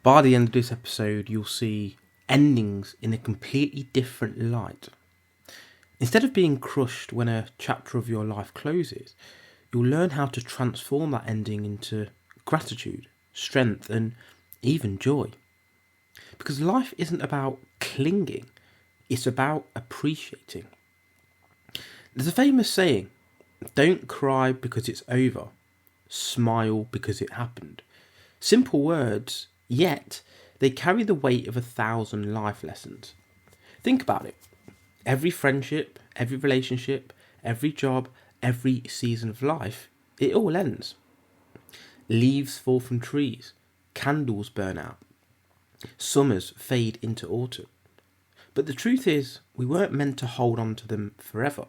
By the end of this episode, you'll see endings in a completely different light. Instead of being crushed when a chapter of your life closes, you'll learn how to transform that ending into gratitude, strength, and even joy. Because life isn't about clinging, it's about appreciating. There's a famous saying, don't cry because it's over, smile because it happened. Simple words, yet they carry the weight of 1,000 life lessons. Think about it. Every friendship, every relationship, every job, every season of life, it all ends. Leaves fall from trees, candles burn out, summers fade into autumn. But the truth is, we weren't meant to hold on to them forever.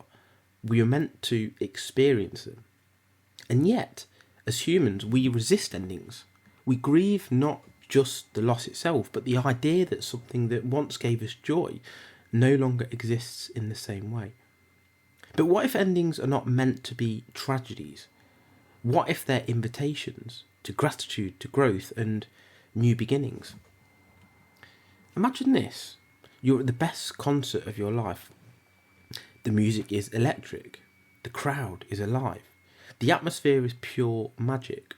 We were meant to experience them. And yet, as humans, we resist endings. We grieve not just the loss itself, but the idea that something that once gave us joy no longer exists in the same way. But what if endings are not meant to be tragedies? What if they're invitations to gratitude, to growth, and new beginnings? Imagine this. You're at the best concert of your life. The music is electric. The crowd is alive. The atmosphere is pure magic.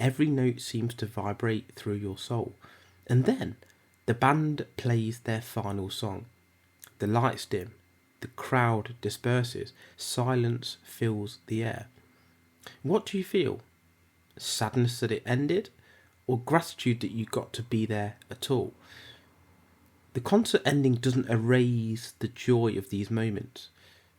Every note seems to vibrate through your soul. And then the band plays their final song. The lights dim. The crowd disperses. Silence fills the air. What do you feel? Sadness that it ended? Or gratitude that you got to be there at all? The concert ending doesn't erase the joy of these moments.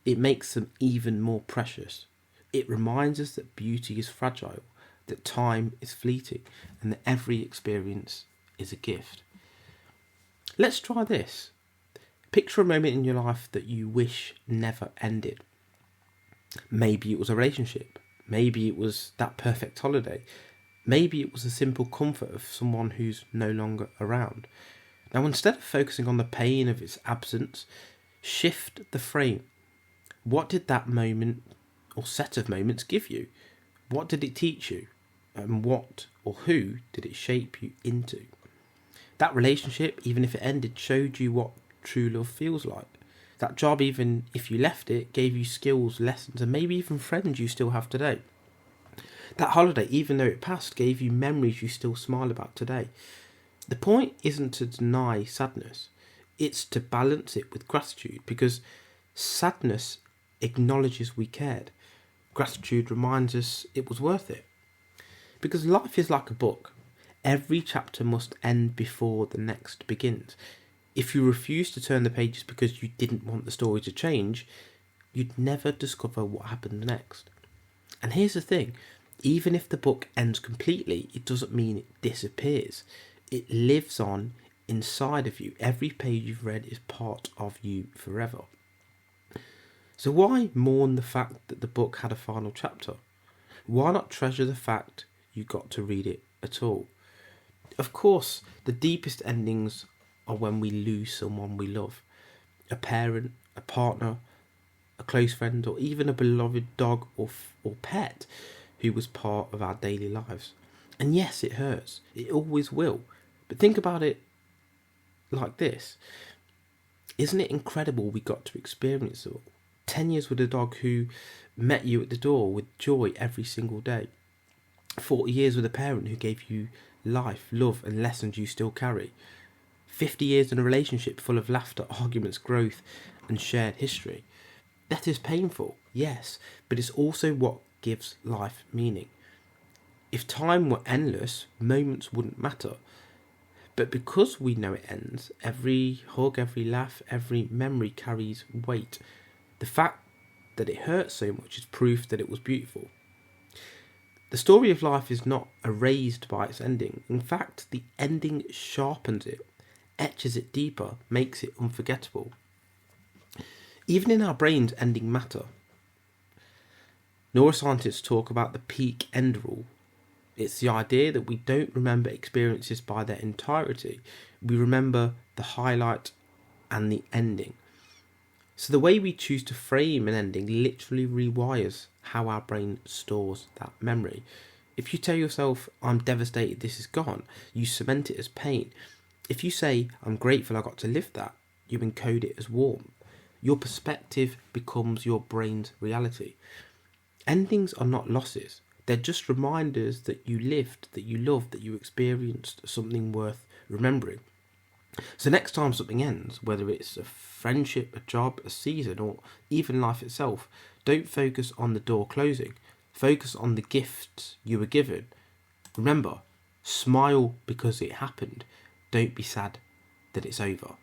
It makes them even more precious. It reminds us that beauty is fragile, that time is fleeting, and that every experience is a gift. Let's try this. Picture a moment in your life that you wish never ended. Maybe it was a relationship. Maybe it was that perfect holiday. Maybe it was the simple comfort of someone who's no longer around. Now, instead of focusing on the pain of its absence, shift the frame. What did that moment or set of moments give you? What did it teach you? And what or who did it shape you into? That relationship, even if it ended, showed you what true love feels like. That job, even if you left it, gave you skills, lessons, and maybe even friends you still have today. That holiday, even though it passed, gave you memories you still smile about today. The point isn't to deny sadness, it's to balance it with gratitude, because sadness acknowledges we cared. Gratitude reminds us it was worth it. Because life is like a book. Every chapter must end before the next begins. If you refuse to turn the pages because you didn't want the story to change, you'd never discover what happened next. And here's the thing, even if the book ends completely, it doesn't mean it disappears. It lives on inside of you. Every page you've read is part of you forever. So why mourn the fact that the book had a final chapter? Why not treasure the fact you got to read it at all? Of course, the deepest endings are when we lose someone we love. A parent, a partner, a close friend, or even a beloved dog or pet who was part of our daily lives. And yes, it hurts. It always will. But think about it like this. Isn't it incredible we got to experience it all? 10 years with a dog who met you at the door with joy every single day. 40 years with a parent who gave you life, love, and lessons you still carry. 50 years in a relationship full of laughter, arguments, growth, and shared history. That is painful, yes, but it's also what gives life meaning. If time were endless, moments wouldn't matter. But because we know it ends, every hug, every laugh, every memory carries weight. The fact that it hurts so much is proof that it was beautiful. The story of life is not erased by its ending. In fact, the ending sharpens it, etches it deeper, makes it unforgettable. Even in our brains, endings matter. Neuroscientists talk about the peak end rule. It's the idea that we don't remember experiences by their entirety. We remember the highlight and the ending. So the way we choose to frame an ending literally rewires how our brain stores that memory. If you tell yourself, I'm devastated this is gone, you cement it as pain. If you say, I'm grateful I got to live that, you encode it as warmth. Your perspective becomes your brain's reality. Endings are not losses. They're just reminders that you lived, that you loved, that you experienced something worth remembering. So next time something ends, whether it's a friendship, a job, a season, or even life itself, don't focus on the door closing. Focus on the gifts you were given. Remember, smile because it happened. Don't be sad that it's over.